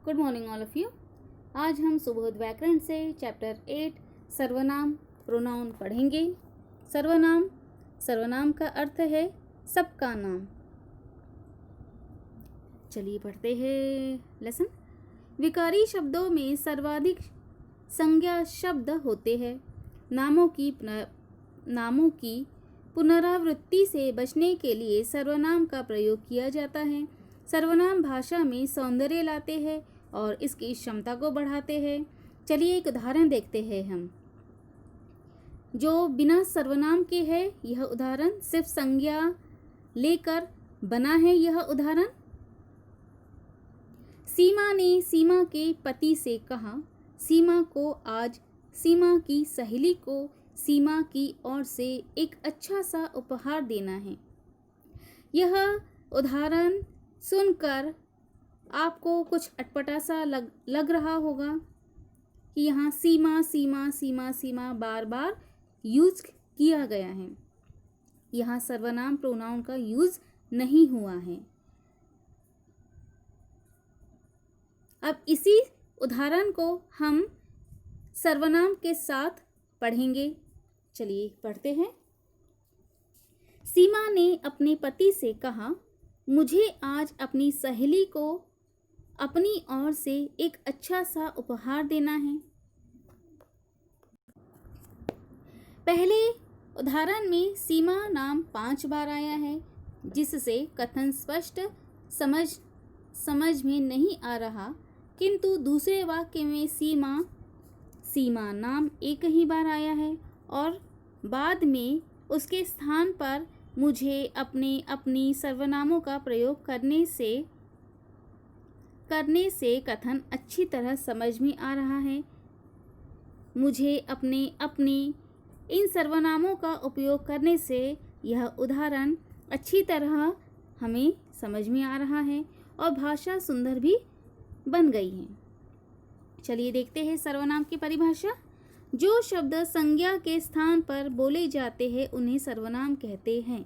Good morning all of you. आज हम सुबोध व्याकरण से चैप्टर 8 सर्वनाम प्रोनाउन पढ़ेंगे। सर्वनाम का अर्थ है सबका नाम। चलिए पढ़ते हैं लेसन। विकारी शब्दों में सर्वाधिक संज्ञा शब्द होते हैं। नामों की पुनरावृत्ति से बचने के लिए सर्वनाम का प्रयोग किया जाता है। सर्वनाम भाषा में सौंदर्य लाते हैं और इसकी क्षमता को बढ़ाते हैं। चलिए एक उदाहरण देखते हैं हम, जो बिना सर्वनाम के है। यह उदाहरण सिर्फ संज्ञा लेकर बना है। यह उदाहरण, सीमा ने सीमा के पति से कहा, सीमा को आज सीमा की सहेली को सीमा की ओर से एक अच्छा सा उपहार देना है। यह उदाहरण सुनकर आपको कुछ अटपटा सा लग रहा होगा कि यहाँ सीमा सीमा सीमा सीमा बार बार यूज किया गया है। यहाँ सर्वनाम प्रोनाउन का यूज नहीं हुआ है। अब इसी उदाहरण को हम सर्वनाम के साथ पढ़ेंगे। चलिए पढ़ते हैं। सीमा ने अपने पति से कहा, मुझे आज अपनी सहेली को अपनी ओर से एक अच्छा सा उपहार देना है। पहले उदाहरण में सीमा नाम 5 बार आया है, जिससे कथन स्पष्ट समझ में नहीं आ रहा, किंतु दूसरे वाक्य में सीमा नाम एक ही बार आया है और बाद में उसके स्थान पर मुझे अपनी सर्वनामों का प्रयोग करने से कथन अच्छी तरह समझ में आ रहा है। मुझे अपने इन सर्वनामों का उपयोग करने से यह उदाहरण अच्छी तरह हमें समझ में आ रहा है और भाषा सुंदर भी बन गई है। चलिए देखते हैं सर्वनाम की परिभाषा। जो शब्द संज्ञा के स्थान पर बोले जाते हैं उन्हें सर्वनाम कहते हैं।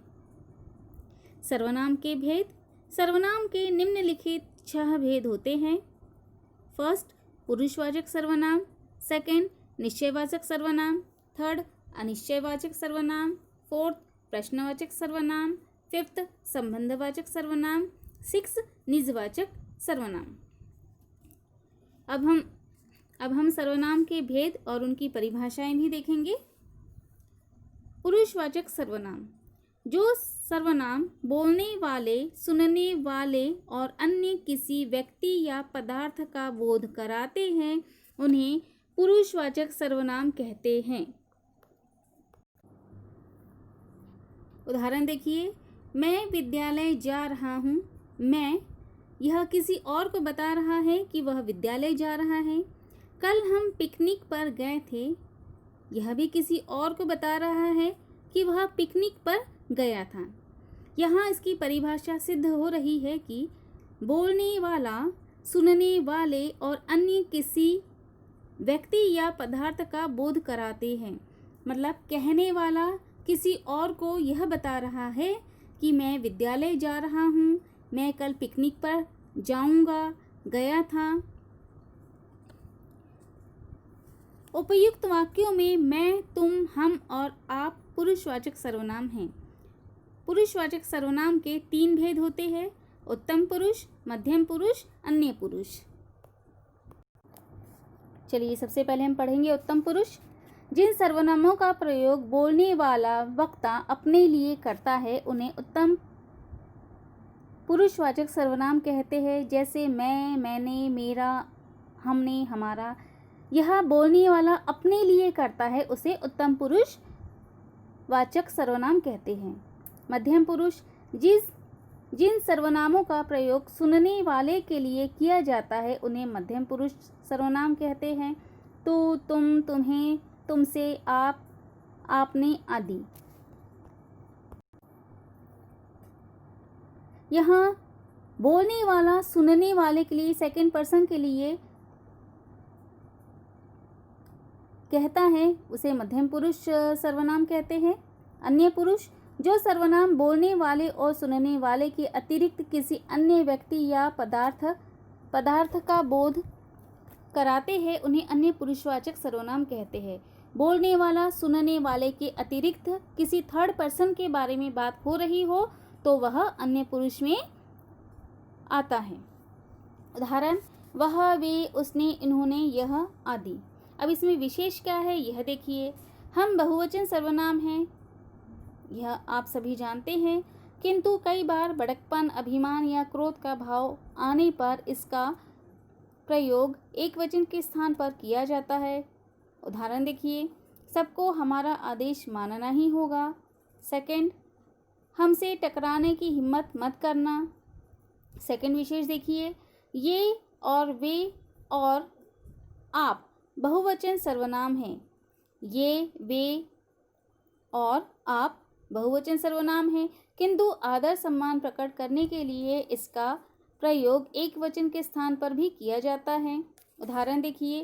सर्वनाम के भेद। सर्वनाम के निम्नलिखित 6 भेद होते हैं। फर्स्ट, पुरुषवाचक सर्वनाम। सेकंड, निश्चयवाचक सर्वनाम। थर्ड, अनिश्चयवाचक सर्वनाम। फोर्थ, प्रश्नवाचक सर्वनाम। फिफ्थ, संबंधवाचक सर्वनाम। सिक्स, निजवाचक सर्वनाम। अब हम सर्वनाम के भेद और उनकी परिभाषाएं भी देखेंगे। पुरुषवाचक सर्वनाम। जो सर्वनाम बोलने वाले, सुनने वाले और अन्य किसी व्यक्ति या पदार्थ का बोध कराते हैं उन्हें पुरुषवाचक सर्वनाम कहते हैं। उदाहरण देखिए, मैं विद्यालय जा रहा हूँ। मैं, यह किसी और को बता रहा है कि वह विद्यालय जा रहा है। कल हम पिकनिक पर गए थे। यह भी किसी और को बता रहा है कि वह पिकनिक पर गया था। यहाँ इसकी परिभाषा सिद्ध हो रही है कि बोलने वाला, सुनने वाले और अन्य किसी व्यक्ति या पदार्थ का बोध कराते हैं। मतलब कहने वाला किसी और को यह बता रहा है कि मैं विद्यालय जा रहा हूँ, मैं कल पिकनिक पर जाऊँगा, गया था। उपयुक्त वाक्यों में मैं, तुम, हम और आप पुरुषवाचक सर्वनाम हैं। पुरुषवाचक सर्वनाम के 3 भेद होते हैं। उत्तम पुरुष, मध्यम पुरुष, अन्य पुरुष। चलिए सबसे पहले हम पढ़ेंगे उत्तम पुरुष। जिन सर्वनामों का प्रयोग बोलने वाला वक्ता अपने लिए करता है उन्हें उत्तम पुरुषवाचक सर्वनाम कहते हैं। जैसे मैं, मैंने, मेरा, हमने, हमारा। यह बोलने वाला अपने लिए करता है, उसे उत्तम पुरुषवाचक सर्वनाम कहते हैं। मध्यम पुरुष। जिन सर्वनामों का प्रयोग सुनने वाले के लिए किया जाता है उन्हें मध्यम पुरुष सर्वनाम कहते हैं। तू, तुम, तुम्हें, तुमसे, आप, आपने आदि। यहाँ बोलने वाला सुनने वाले के लिए सेकंड पर्सन के लिए कहता है, उसे मध्यम पुरुष सर्वनाम कहते हैं। अन्य पुरुष। जो सर्वनाम बोलने वाले और सुनने वाले के अतिरिक्त किसी अन्य व्यक्ति या पदार्थ पदार्थ का बोध कराते हैं उन्हें अन्य पुरुषवाचक सर्वनाम कहते हैं। बोलने वाला सुनने वाले के अतिरिक्त किसी थर्ड पर्सन के बारे में बात हो रही हो तो वह अन्य पुरुष में आता है। उदाहरण, वह, वे, उसने, इन्होंने, यह आदि। अब इसमें विशेष क्या है यह देखिए। हम बहुवचन सर्वनाम हैं, यह आप सभी जानते हैं, किंतु कई बार बड़कपन, अभिमान या क्रोध का भाव आने पर इसका प्रयोग एक वचन के स्थान पर किया जाता है। उदाहरण देखिए, सबको हमारा आदेश मानना ही होगा। सेकंड, हमसे टकराने की हिम्मत मत करना। सेकंड विशेष देखिए, ये और वे और आप बहुवचन सर्वनाम हैं। ये, वे और आप बहुवचन सर्वनाम हैं, किंतु आदर सम्मान प्रकट करने के लिए इसका प्रयोग एक वचन के स्थान पर भी किया जाता है। उदाहरण देखिए,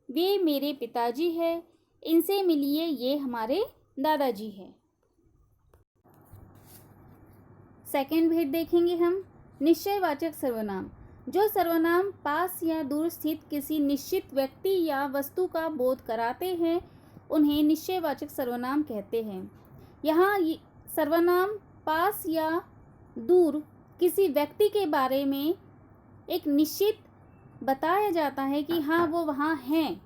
वे मेरे पिताजी हैं, इनसे मिलिए, ये हमारे दादाजी हैं। सेकंड भेद देखेंगे हम, निश्चयवाचक सर्वनाम। जो सर्वनाम पास या दूर स्थित किसी निश्चित व्यक्ति या वस्तु का बोध कराते हैं उन्हें निश्चयवाचक सर्वनाम कहते हैं। यहाँ सर्वनाम पास या दूर किसी व्यक्ति के बारे में एक निश्चित बताया जाता है कि हाँ वो वहाँ हैं,